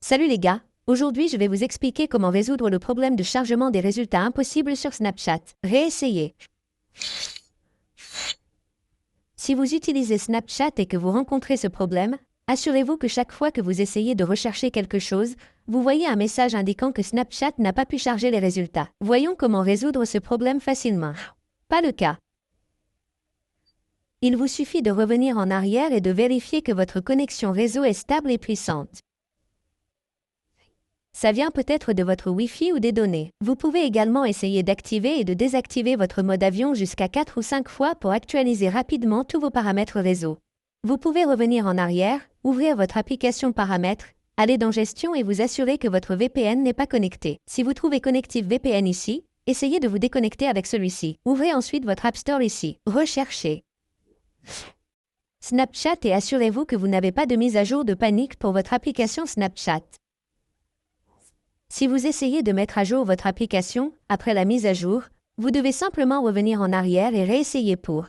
Salut les gars, aujourd'hui je vais vous expliquer comment résoudre le problème de chargement des résultats impossibles sur Snapchat. Réessayez. Si vous utilisez Snapchat et que vous rencontrez ce problème, assurez-vous que chaque fois que vous essayez de rechercher quelque chose, vous voyez un message indiquant que Snapchat n'a pas pu charger les résultats. Voyons comment résoudre ce problème facilement. Pas le cas. Il vous suffit de revenir en arrière et de vérifier que votre connexion réseau est stable et puissante. Ça vient peut-être de votre Wi-Fi ou des données. Vous pouvez également essayer d'activer et de désactiver votre mode avion jusqu'à 4 ou 5 fois pour actualiser rapidement tous vos paramètres réseau. Vous pouvez revenir en arrière, ouvrir votre application paramètres, aller dans Gestion et vous assurer que votre VPN n'est pas connecté. Si vous trouvez Connective VPN ici, essayez de vous déconnecter avec celui-ci. Ouvrez ensuite votre App Store ici. Recherchez Snapchat et assurez-vous que vous n'avez pas de mise à jour de panique pour votre application Snapchat. Si vous essayez de mettre à jour votre application, après la mise à jour, vous devez simplement revenir en arrière et réessayer pour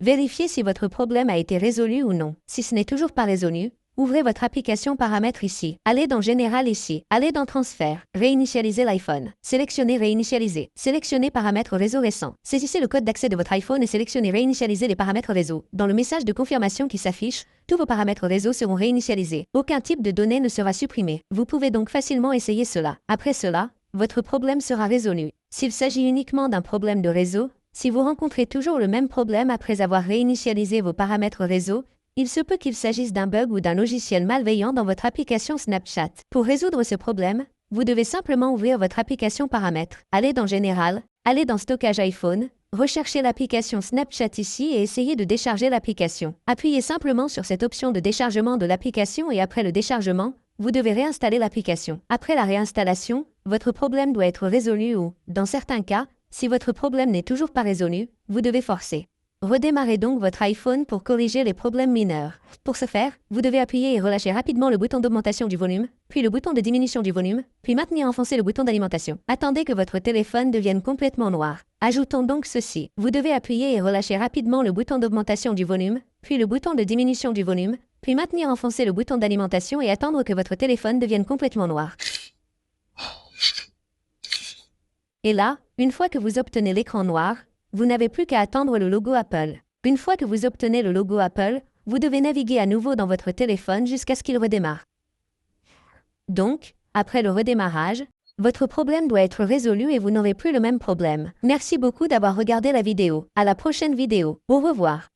vérifier si votre problème a été résolu ou non. Si ce n'est toujours pas résolu, ouvrez votre application paramètres ici. Allez dans Général ici. Allez dans Transfert. Réinitialisez l'iPhone. Sélectionnez Réinitialiser. Sélectionnez Paramètres réseau récent. Saisissez le code d'accès de votre iPhone et sélectionnez Réinitialiser les paramètres réseau. Dans le message de confirmation qui s'affiche, tous vos paramètres réseau seront réinitialisés. Aucun type de données ne sera supprimé. Vous pouvez donc facilement essayer cela. Après cela, votre problème sera résolu. S'il s'agit uniquement d'un problème de réseau, si vous rencontrez toujours le même problème après avoir réinitialisé vos paramètres réseau, il se peut qu'il s'agisse d'un bug ou d'un logiciel malveillant dans votre application Snapchat. Pour résoudre ce problème, vous devez simplement ouvrir votre application paramètres. Allez dans Général, allez dans Stockage iPhone, recherchez l'application Snapchat ici et essayez de décharger l'application. Appuyez simplement sur cette option de déchargement de l'application et après le déchargement, vous devez réinstaller l'application. Après la réinstallation, votre problème doit être résolu ou, dans certains cas, si votre problème n'est toujours pas résolu, vous devez forcer. Redémarrez donc votre iPhone pour corriger les problèmes mineurs. Pour ce faire, vous devez appuyer et relâcher rapidement le bouton d'augmentation du volume, puis le bouton de diminution du volume, puis maintenir enfoncé le bouton d'alimentation. Attendez que votre téléphone devienne complètement noir. Ajoutons donc ceci. Vous devez appuyer et relâcher rapidement le bouton d'augmentation du volume, puis le bouton de diminution du volume, puis maintenir enfoncé le bouton d'alimentation et attendre que votre téléphone devienne complètement noir. Et là, une fois que vous obtenez l'écran noir, vous n'avez plus qu'à attendre le logo Apple. Une fois que vous obtenez le logo Apple, vous devez naviguer à nouveau dans votre téléphone jusqu'à ce qu'il redémarre. Donc, après le redémarrage, votre problème doit être résolu et vous n'aurez plus le même problème. Merci beaucoup d'avoir regardé la vidéo. À la prochaine vidéo. Au revoir.